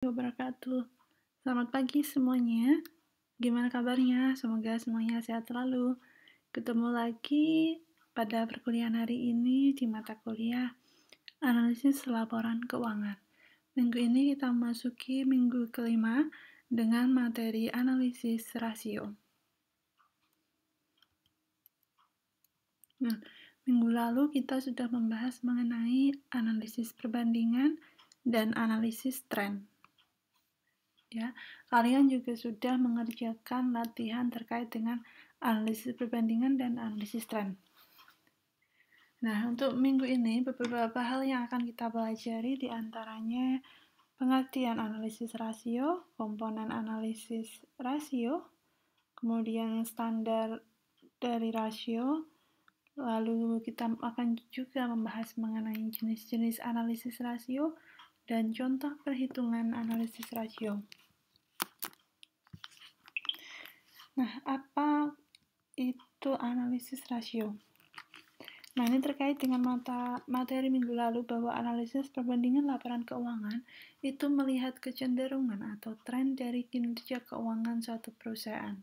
Wabarakatuh. Selamat pagi semuanya. Gimana kabarnya? Semoga semuanya sehat selalu. Ketemu lagi pada perkuliahan hari ini di mata kuliah Analisis Laporan Keuangan. Minggu ini kita memasuki minggu kelima dengan materi analisis rasio. Nah, minggu lalu kita sudah membahas mengenai analisis perbandingan dan analisis tren. Ya, kalian juga sudah mengerjakan latihan terkait dengan analisis perbandingan dan analisis tren. Nah, untuk minggu ini beberapa hal yang akan kita pelajari diantaranya pengertian analisis rasio, komponen analisis rasio, kemudian standar dari rasio, lalu kita akan juga membahas mengenai jenis-jenis analisis rasio dan contoh perhitungan analisis rasio. Nah, apa itu analisis rasio? Nah, ini terkait dengan materi minggu lalu bahwa analisis perbandingan laporan keuangan itu melihat kecenderungan atau tren dari kinerja keuangan suatu perusahaan.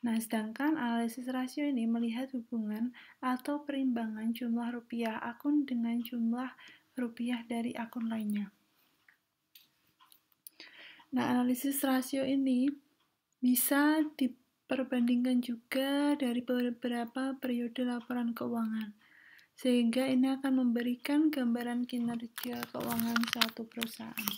Nah, sedangkan analisis rasio ini melihat hubungan atau perimbangan jumlah rupiah akun dengan jumlah rupiah dari akun lainnya. Nah, analisis rasio ini bisa diperbandingkan juga dari beberapa periode laporan keuangan, sehingga ini akan memberikan gambaran kinerja keuangan suatu perusahaan.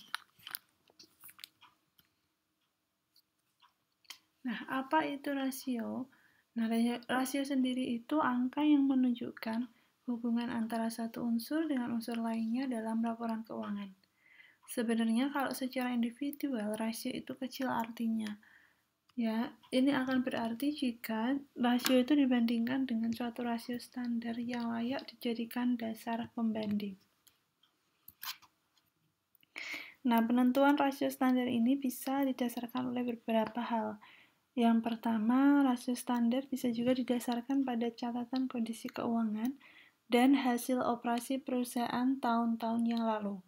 Nah, apa itu rasio? Nah, rasio sendiri itu angka yang menunjukkan hubungan antara satu unsur dengan unsur lainnya dalam laporan keuangan. Sebenarnya kalau secara individual, rasio itu kecil artinya. Ya, ini akan berarti jika rasio itu dibandingkan dengan suatu rasio standar yang layak dijadikan dasar pembanding. Nah, penentuan rasio standar ini bisa didasarkan oleh beberapa hal. Yang pertama, rasio standar bisa juga didasarkan pada catatan kondisi keuangan dan hasil operasi perusahaan tahun-tahun yang lalu.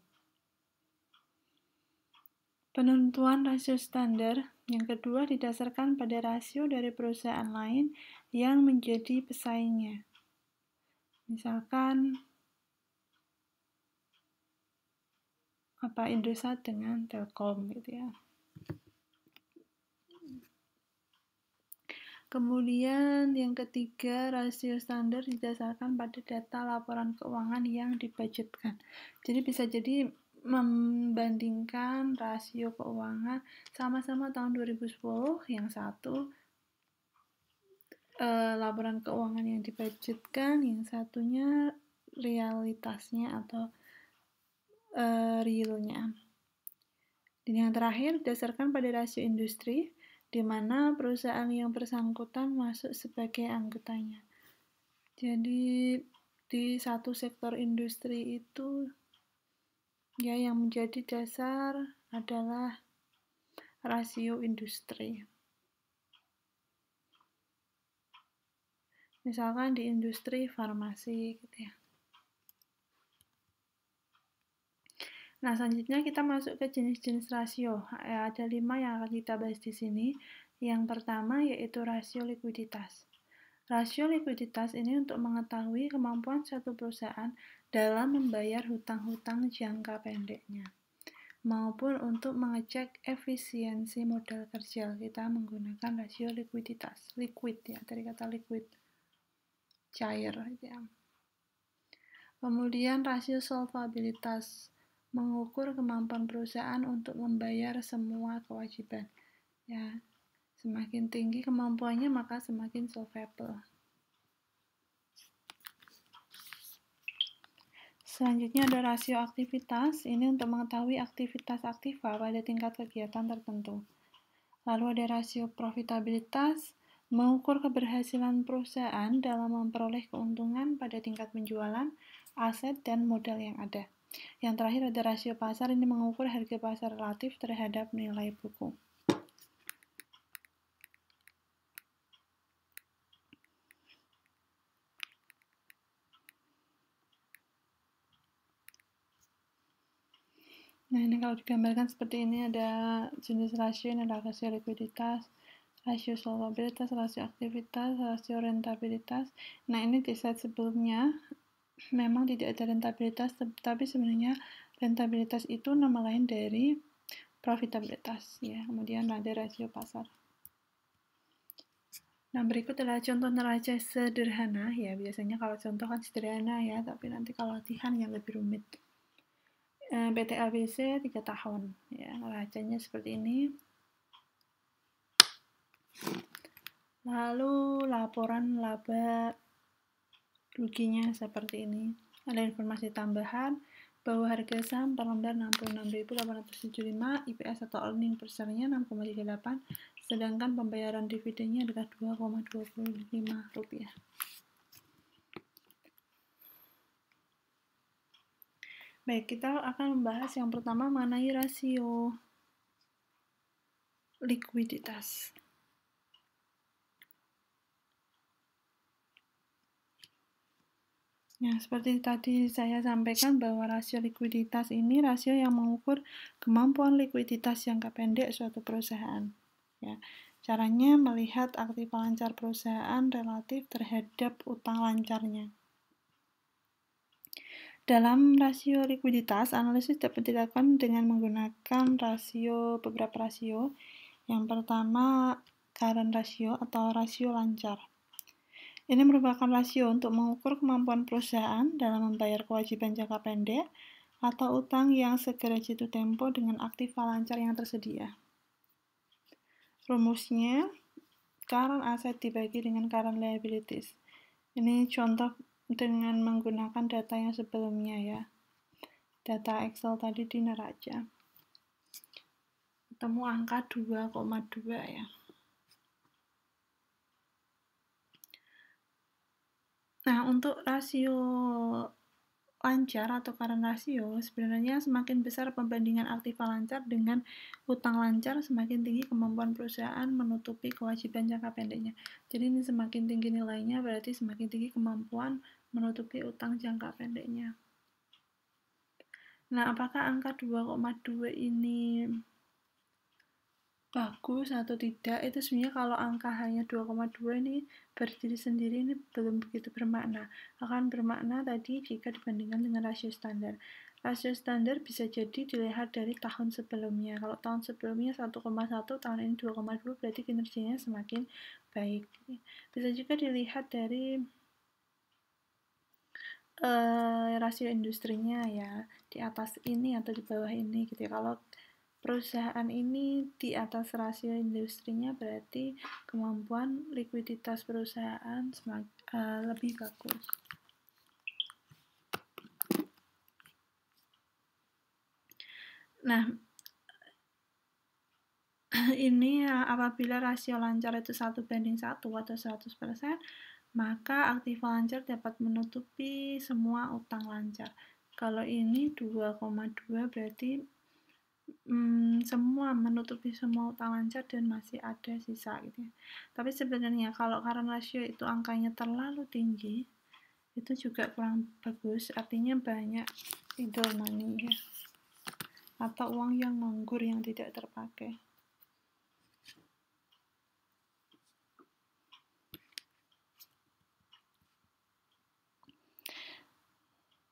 Penentuan rasio standar yang kedua didasarkan pada rasio dari perusahaan lain yang menjadi pesaingnya. Misalkan Indosat dengan Telkom gitu ya. Kemudian yang ketiga, rasio standar didasarkan pada data laporan keuangan yang dibudgetkan. Jadi bisa jadi membandingkan rasio keuangan sama-sama tahun 2010, yang satu laporan keuangan yang dibudgetkan, yang satunya realitasnya atau realnya. Dan yang terakhir berdasarkan pada rasio industri, di mana perusahaan yang bersangkutan masuk sebagai anggotanya. Jadi di satu sektor industri itu ya yang menjadi dasar adalah rasio industri. Misalkan di industri farmasi gitu ya. Nah, selanjutnya kita masuk ke jenis-jenis rasio. Ada 5 yang akan kita bahas di sini. Yang pertama yaitu rasio likuiditas. Rasio likuiditas ini untuk mengetahui kemampuan suatu perusahaan dalam membayar hutang-hutang jangka pendeknya, maupun untuk mengecek efisiensi modal kerja. Kita menggunakan rasio likuiditas. Liquid ya, dari kata liquid, cair ya. Kemudian rasio solvabilitas, mengukur kemampuan perusahaan untuk membayar semua kewajiban. Ya, semakin tinggi kemampuannya maka semakin solvable. Selanjutnya ada rasio aktivitas, ini untuk mengetahui aktivitas aktiva pada tingkat kegiatan tertentu. Lalu ada rasio profitabilitas, mengukur keberhasilan perusahaan dalam memperoleh keuntungan pada tingkat penjualan, aset, dan modal yang ada. Yang terakhir ada rasio pasar, ini mengukur harga pasar relatif terhadap nilai buku. Nah, ini kalau digambarkan seperti ini, ada jenis rasio, ini adalah rasio likuiditas, rasio solvabilitas, rasio aktivitas, rasio rentabilitas. Nah, ini di slide sebelumnya memang tidak ada rentabilitas, tapi sebenarnya rentabilitas itu nama lain dari profitabilitas, ya. Kemudian ada rasio pasar. Nah, berikut adalah contoh neraca sederhana, ya. Biasanya kalau contoh kan sederhana, ya, tapi nanti kalau latihan yang lebih rumit. PT ABC 3 tahun, ya, neracanya seperti ini. Lalu laporan laba ruginya seperti ini. Ada informasi tambahan bahwa harga saham per lembar 66.875, IPS atau earning per share-nya 6,38, sedangkan pembayaran dividennya adalah 2,25 rupiah. Baik, kita akan membahas yang pertama mengenai rasio likuiditas. Ya, seperti tadi saya sampaikan bahwa rasio likuiditas ini rasio yang mengukur kemampuan likuiditas jangka pendek suatu perusahaan. Ya, caranya melihat aktiva lancar perusahaan relatif terhadap utang lancarnya. Dalam rasio likuiditas, analisis dapat dilakukan dengan menggunakan beberapa rasio. Yang pertama, current ratio atau rasio lancar. Ini merupakan rasio untuk mengukur kemampuan perusahaan dalam membayar kewajiban jangka pendek atau utang yang segera jatuh tempo dengan aktiva lancar yang tersedia. Rumusnya, current asset dibagi dengan current liabilities. Ini contoh dengan menggunakan data yang sebelumnya, ya. Data Excel tadi di neraca. Ketemu angka 2,2, ya. Nah, untuk rasio lancar atau current ratio, sebenarnya semakin besar pembandingan aktiva lancar dengan utang lancar, semakin tinggi kemampuan perusahaan menutupi kewajiban jangka pendeknya. Jadi ini semakin tinggi nilainya, berarti semakin tinggi kemampuan menutupi utang jangka pendeknya. Nah, apakah angka 2,2 ini bagus atau tidak? Itu sebenarnya kalau angka hanya 2,2 ini berdiri sendiri ini belum begitu bermakna. Akan bermakna tadi jika dibandingkan dengan rasio standar. Rasio standar bisa jadi dilihat dari tahun sebelumnya. Kalau tahun sebelumnya 1,1, tahun ini 2,2, berarti kinerjanya semakin baik. Bisa juga dilihat dari rasio industrinya, ya, di atas ini atau di bawah ini gitu ya. Kalau perusahaan ini di atas rasio industrinya, berarti kemampuan likuiditas perusahaan lebih bagus. Nah, ini apabila rasio lancar itu 1:1 atau 100%, maka aktiva lancar dapat menutupi semua utang lancar. Kalau ini 2,2 berarti semua menutupi semua utang lancar dan masih ada sisa gitu ya. Tapi sebenarnya kalau current ratio itu angkanya terlalu tinggi, itu juga kurang bagus, artinya banyak idle money ya, atau uang yang nganggur yang tidak terpakai.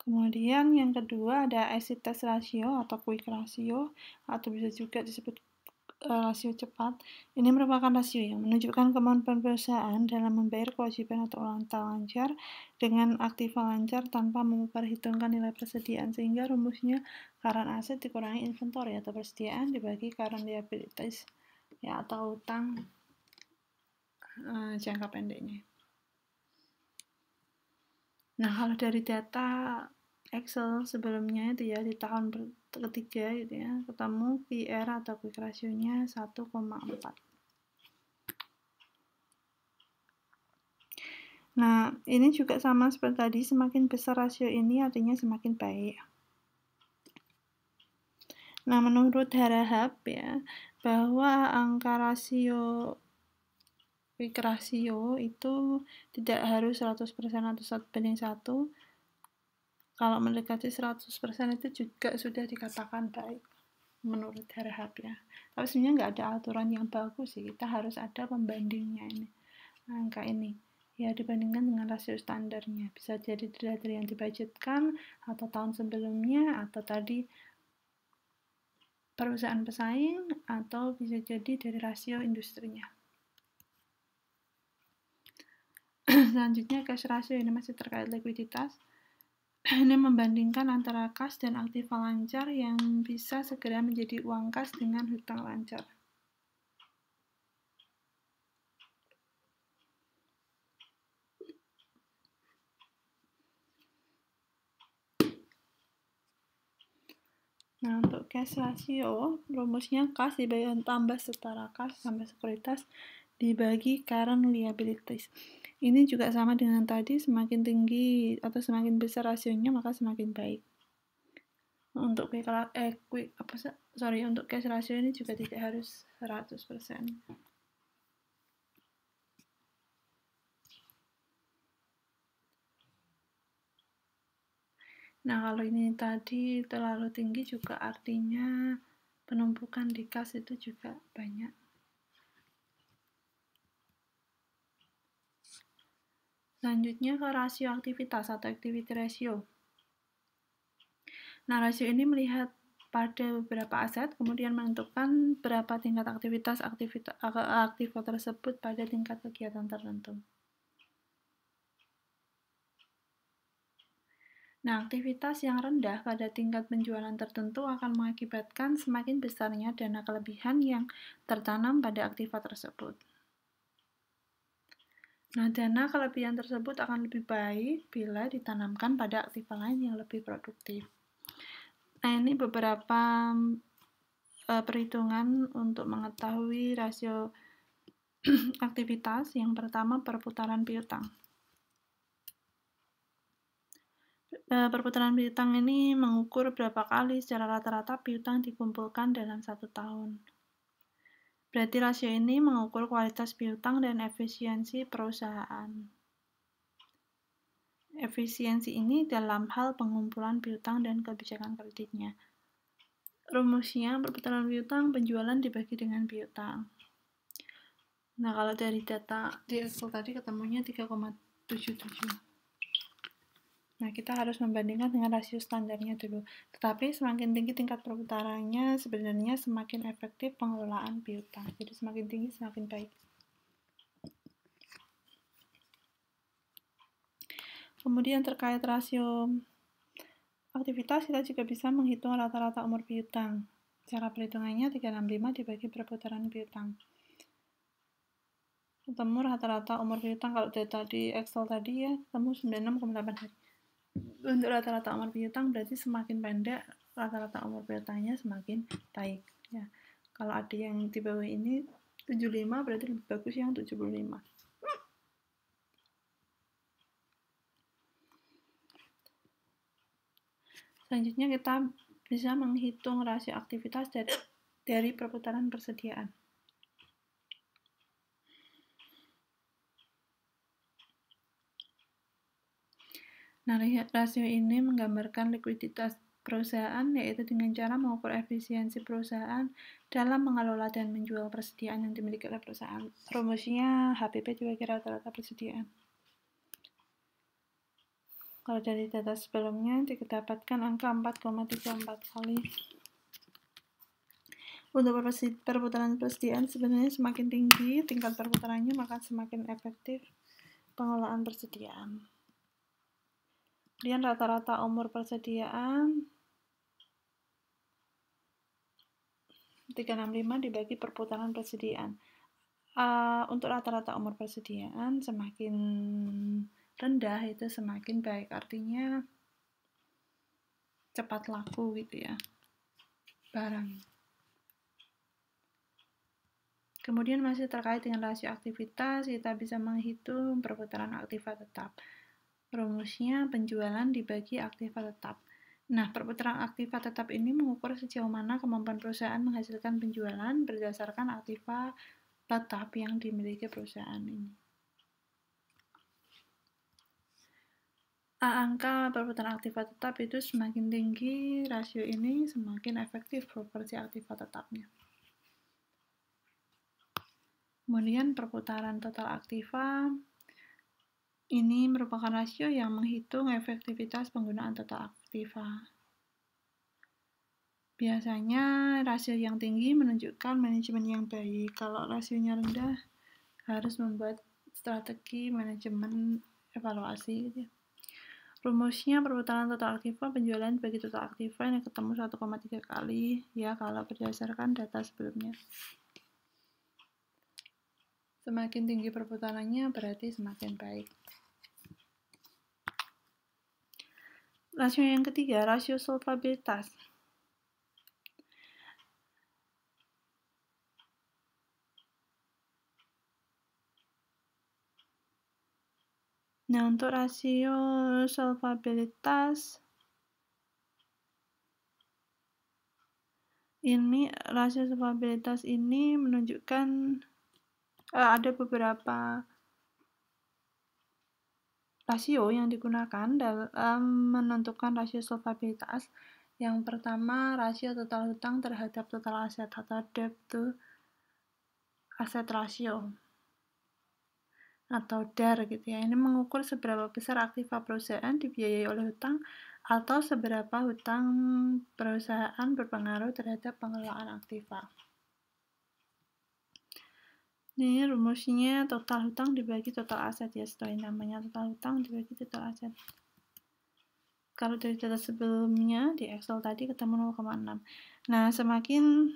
Kemudian yang kedua ada exit test ratio atau quick ratio, atau bisa juga disebut rasio cepat. Ini merupakan rasio yang menunjukkan kemampuan perusahaan dalam membayar kewajiban atau utang lancar dengan aktiva lancar tanpa memperhitungkan nilai persediaan, sehingga rumusnya current asset dikurangi inventory atau persediaan dibagi current liabilities, ya, atau utang jangka pendeknya. Nah, kalau dari data Excel sebelumnya itu ya, di tahun ketiga gitu ya, ketemu PR atau quick ratio-nya 1,4. Nah, ini juga sama seperti tadi, semakin besar rasio ini artinya semakin baik. Nah, menurut Harahap ya, bahwa angka rasio quick ratio itu tidak harus 100% atau 1:1. Kalau mendekati 100% itu juga sudah dikatakan baik. menurut Harhab ya. Tapi sebenarnya nggak ada aturan yang bagus sih, kita harus ada pembandingnya ini, angka ini ya, dibandingkan dengan rasio standarnya. Bisa jadi dari yang dibudgetkan atau tahun sebelumnya, atau tadi perusahaan pesaing, atau bisa jadi dari rasio industrinya. Selanjutnya cash ratio, ini masih terkait likuiditas. Ini membandingkan antara kas dan aktiva lancar yang bisa segera menjadi uang kas dengan hutang lancar. Nah, untuk cash ratio, rumusnya kas tambah setara kas tambah sekuritas dibagi current liabilities. Ini juga sama dengan tadi, semakin tinggi atau semakin besar rasionya maka semakin baik. Untuk untuk cash ratio ini juga tidak harus 100%. Nah, kalau ini tadi terlalu tinggi juga artinya penumpukan di kas itu juga banyak. Selanjutnya ke rasio aktivitas atau activity ratio. Nah, rasio ini melihat pada beberapa aset, kemudian menentukan berapa tingkat aktivitas aktiva tersebut pada tingkat kegiatan tertentu. Nah, aktivitas yang rendah pada tingkat penjualan tertentu akan mengakibatkan semakin besarnya dana kelebihan yang tertanam pada aktiva tersebut. Nah, dana kelebihan tersebut akan lebih baik bila ditanamkan pada aktiva lain yang lebih produktif. Nah, ini beberapa perhitungan untuk mengetahui rasio aktivitas. Yang pertama, perputaran piutang. Perputaran piutang ini mengukur berapa kali secara rata-rata piutang dikumpulkan dalam 1 tahun. Berarti rasio ini mengukur kualitas piutang dan efisiensi perusahaan. Efisiensi ini dalam hal pengumpulan piutang dan kebijakan kreditnya. Rumusnya, perputaran piutang penjualan dibagi dengan piutang. Nah, kalau dari data di Excel tadi ketemunya 3,77. Nah, kita harus membandingkan dengan rasio standarnya dulu. Tetapi semakin tinggi tingkat perputarannya, sebenarnya semakin efektif pengelolaan piutang. Jadi semakin tinggi semakin baik. Kemudian terkait rasio aktivitas, kita juga bisa menghitung rata-rata umur piutang. Cara perhitungannya 365 dibagi perputaran piutang. Ketemu rata-rata umur piutang, kalau data di Excel tadi ya, ketemu 96,8 hari. Untuk rata-rata umur piutang berarti semakin pendek rata-rata umur piutangnya semakin baik ya. Kalau ada yang di bawah ini 75 berarti lebih bagus yang 75. Selanjutnya kita bisa menghitung rasio aktivitas dari perputaran persediaan. Nah, rasio ini menggambarkan likuiditas perusahaan, yaitu dengan cara mengukur efisiensi perusahaan dalam mengelola dan menjual persediaan yang dimiliki oleh perusahaan. Rumusnya HPP dibagi rata-rata persediaan. Kalau dari data sebelumnya didapatkan angka 4,34 kali. Untuk perputaran persediaan sebenarnya semakin tinggi tingkat perputarannya maka semakin efektif pengelolaan persediaan. Kemudian rata-rata umur persediaan 365 dibagi perputaran persediaan. Untuk rata-rata umur persediaan semakin rendah itu semakin baik, artinya cepat laku gitu ya barang. Kemudian masih terkait dengan rasio aktivitas, kita bisa menghitung perputaran aktiva tetap. Rumusnya penjualan dibagi aktiva tetap. Nah, perputaran aktiva tetap ini mengukur sejauh mana kemampuan perusahaan menghasilkan penjualan berdasarkan aktiva tetap yang dimiliki perusahaan ini. angka perputaran aktiva tetap itu semakin tinggi rasio ini, semakin efektif proporsi aktiva tetapnya. Kemudian perputaran total aktiva ini merupakan rasio yang menghitung efektivitas penggunaan total aktiva. Biasanya rasio yang tinggi menunjukkan manajemen yang baik. Kalau rasionya rendah, harus membuat strategi manajemen evaluasi gitu ya. Rumusnya perputaran total aktiva penjualan bagi total aktiva yang ketemu 1,3 kali ya kalau berdasarkan data sebelumnya. Semakin tinggi perputarannya berarti semakin baik. Rasio yang ketiga, rasio solvabilitas. Nah, untuk rasio solvabilitas ini menunjukkan ada beberapa rasio yang digunakan dalam menentukan rasio solvabilitas. Yang pertama, rasio total hutang terhadap total aset atau debt to asset ratio atau DAR gitu ya. Ini mengukur seberapa besar aktiva perusahaan dibiayai oleh hutang atau seberapa hutang perusahaan berpengaruh terhadap pengelolaan aktiva. Ini rumusnya total hutang dibagi total aset ya, setelah namanya total hutang dibagi total aset. Kalau dari data sebelumnya di Excel tadi ketemu 0,6. Nah, semakin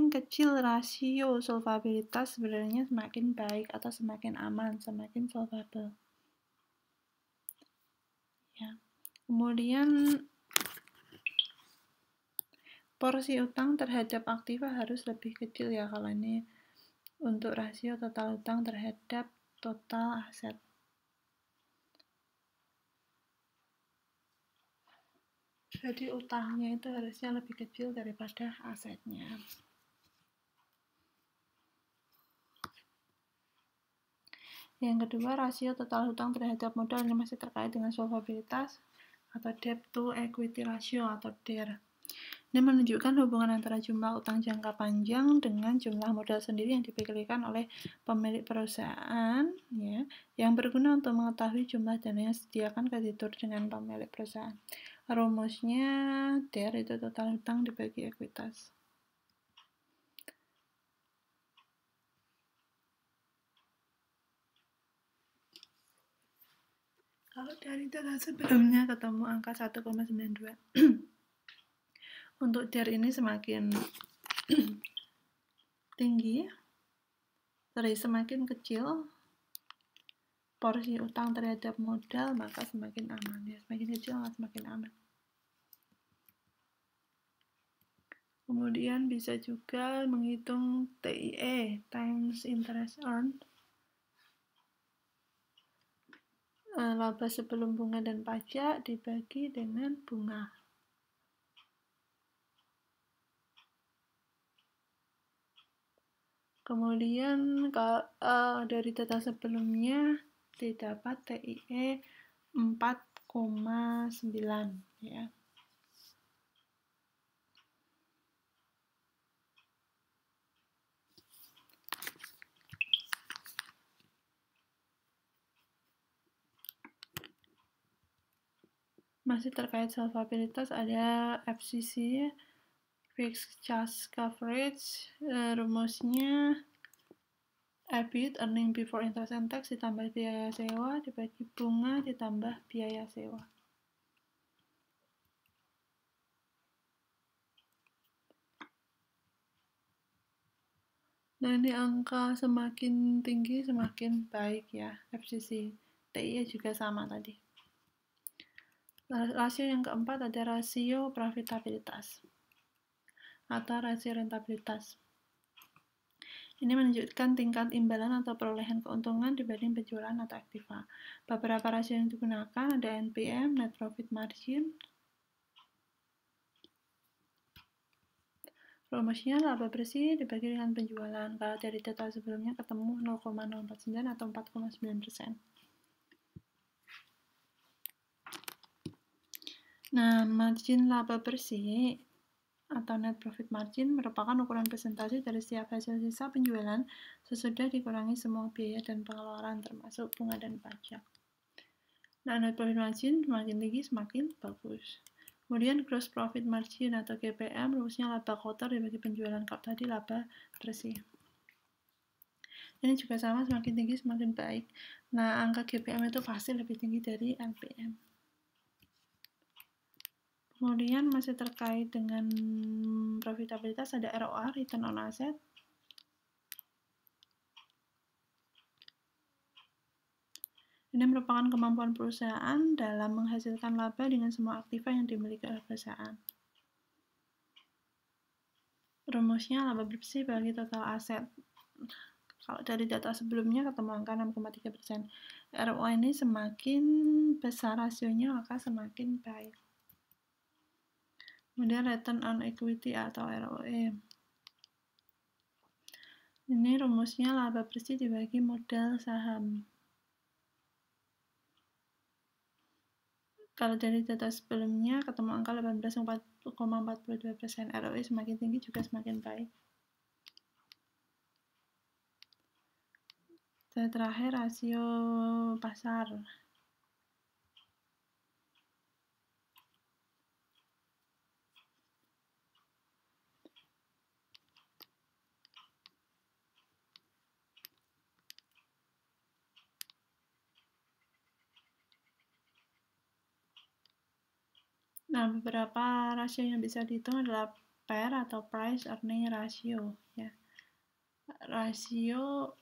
kecil rasio solvabilitas sebenarnya semakin baik atau semakin aman, semakin solvable. Ya. Kemudian porsi utang terhadap aktiva harus lebih kecil ya kalau ini untuk rasio total utang terhadap total aset. Jadi utangnya itu harusnya lebih kecil daripada asetnya. Yang kedua, rasio total hutang terhadap modal ini masih terkait dengan solvabilitas atau debt to equity ratio atau DER. Ini menunjukkan hubungan antara jumlah utang jangka panjang dengan jumlah modal sendiri yang dipikirkan oleh pemilik perusahaan ya, yang berguna untuk mengetahui jumlah dana yang disediakan kreditur dengan pemilik perusahaan. Rumusnya DER itu total hutang dibagi ekuitas. Kalau dari data sebelumnya ketemu angka 1,92. Untuk DER ini semakin tinggi, semakin kecil porsi utang terhadap modal, maka semakin aman ya. Semakin kecil maka semakin aman. Kemudian bisa juga menghitung TIE times interest earned, laba sebelum bunga dan pajak dibagi dengan bunga. Kemudian dari data sebelumnya didapat TIE 4,9 ya. Masih terkait solvabilitas ada FCC, Fixed Charge Coverage, rumusnya EBIT, earning before interest and tax ditambah biaya sewa dibagi bunga ditambah biaya sewa. Nah, ini angka semakin tinggi semakin baik ya, FCC. TIE juga sama tadi. Rasio yang keempat ada rasio profitabilitas atau rasio rentabilitas. Ini menunjukkan tingkat imbalan atau perolehan keuntungan dibanding penjualan atau aktiva. Beberapa rasio yang digunakan ada NPM, Net Profit Margin, Rumusnya laba bersih dibagi dengan penjualan. Kalau dari data sebelumnya ketemu 0,049 atau 4,9%. Nah, margin laba bersih atau net profit margin merupakan ukuran presentasi dari setiap hasil sisa penjualan sesudah dikurangi semua biaya dan pengeluaran termasuk bunga dan pajak. Nah, net profit margin semakin tinggi semakin bagus. Kemudian gross profit margin atau GPM rumusnya laba kotor dibagi penjualan. Kalau tadi laba bersih. Ini juga sama, semakin tinggi semakin baik. Nah, angka GPM itu pasti lebih tinggi dari NPM. Kemudian masih terkait dengan profitabilitas ada ROA, return on asset. Ini merupakan kemampuan perusahaan dalam menghasilkan laba dengan semua aktiva yang dimiliki oleh perusahaan. Rumusnya laba bersih bagi total aset. Kalau dari data sebelumnya ketemu angka 6,3%. ROA ini semakin besar rasionya maka semakin baik. Kemudian return on equity atau ROE. Ini rumusnya laba bersih dibagi modal saham. Kalau dari data sebelumnya ketemu angka 18,42%. ROE semakin tinggi juga semakin baik. Dan terakhir rasio pasar. Nah, beberapa rasio yang bisa dihitung adalah PER atau Price Earning Ratio. Ya. Rasio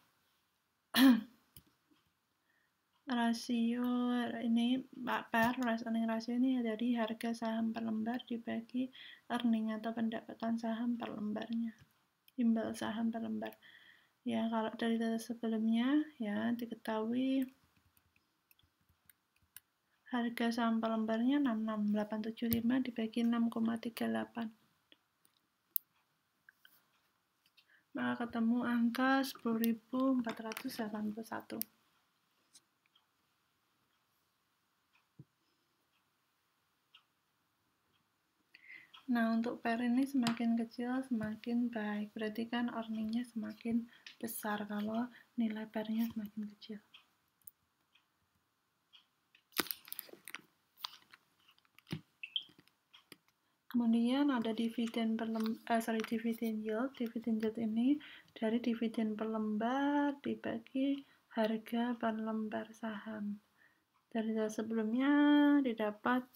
ini PER, Price Earning Ratio ini dari harga saham per lembar dibagi earning atau pendapatan saham per lembarnya, imbal saham per lembar. Ya, kalau dari data sebelumnya ya diketahui harga saham per lembarnya 66875 dibagi 6,38. Maka ketemu angka 10.481. Nah, untuk PER ini semakin kecil semakin baik. Berarti kan earningnya semakin besar kalau nilai PER-nya semakin kecil. Kemudian ada dividen dividen yield. Dividen yield ini dari dividen per lembar dibagi harga per lembar saham. Dari data sebelumnya didapat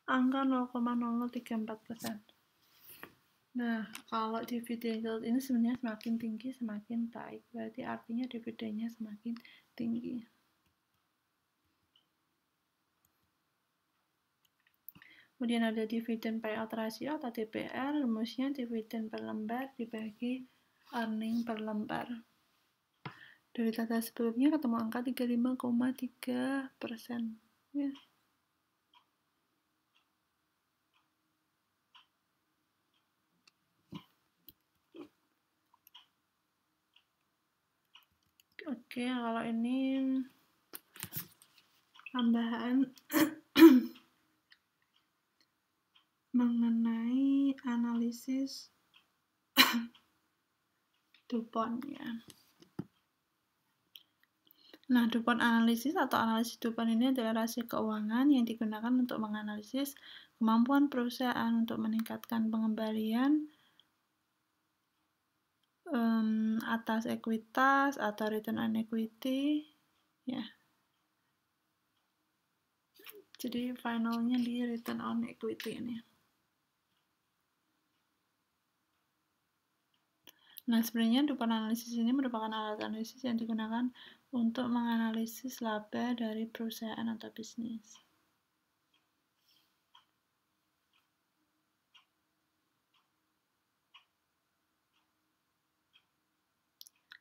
angka 0,0034%. Nah, kalau dividen yield ini sebenarnya semakin tinggi semakin baik. Berarti artinya dividennya semakin tinggi. Kemudian ada dividen payout ratio atau DPR, rumusnya dividen per lembar dibagi earning per lembar. Dari data sebelumnya ketemu angka 35,3%. Ya. Oke, kalau ini tambahan mengenai analisis DuPont ya. Nah, DuPont analisis atau analisis DuPont ini adalah rasio keuangan yang digunakan untuk menganalisis kemampuan perusahaan untuk meningkatkan pengembalian atas ekuitas atau return on equity ya. Jadi finalnya di return on equity ini. Nah, sebenarnya DuPont analisis ini merupakan alat analisis yang digunakan untuk menganalisis laba dari perusahaan atau bisnis.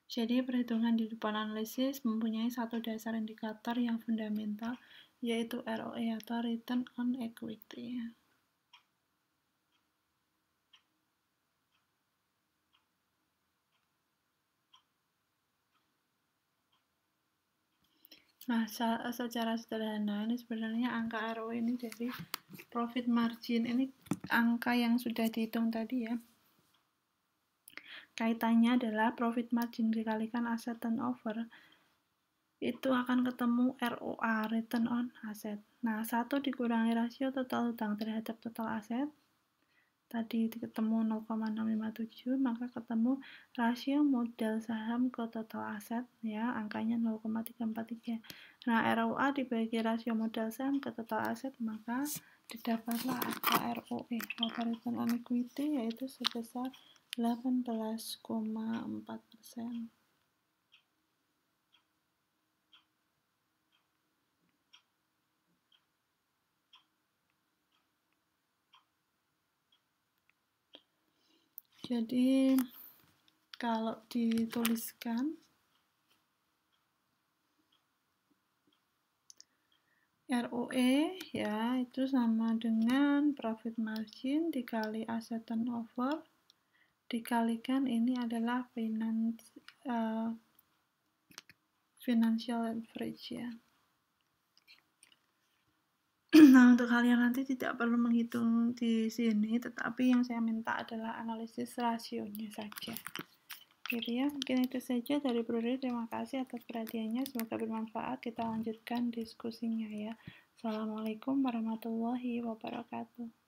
Jadi, perhitungan di DuPont analisis mempunyai satu dasar indikator yang fundamental, yaitu ROE atau return on equity. Nah, secara sederhana ini sebenarnya angka ROE ini dari profit margin, ini angka yang sudah dihitung tadi ya. Kaitannya adalah profit margin dikalikan asset turnover, itu akan ketemu ROA, return on asset. Nah, 1 dikurangi rasio total hutang terhadap total aset, tadi ketemu 0,657, maka ketemu rasio modal saham ke total aset, ya, angkanya 0,343. Nah, ROA dibagi rasio modal saham ke total aset, maka didapatlah angka ROE, return on equity, yaitu sebesar 18,4%. Jadi kalau dituliskan ROE ya itu sama dengan profit margin dikali asset turnover dikalikan ini adalah financial leverage ya. Nah, untuk kalian nanti tidak perlu menghitung di sini, tetapi yang saya minta adalah analisis rasionya saja. Gitu ya, mungkin itu saja dari Bro Riri. Terima kasih atas perhatiannya, semoga bermanfaat. Kita lanjutkan diskusinya ya. Assalamualaikum warahmatullahi wabarakatuh.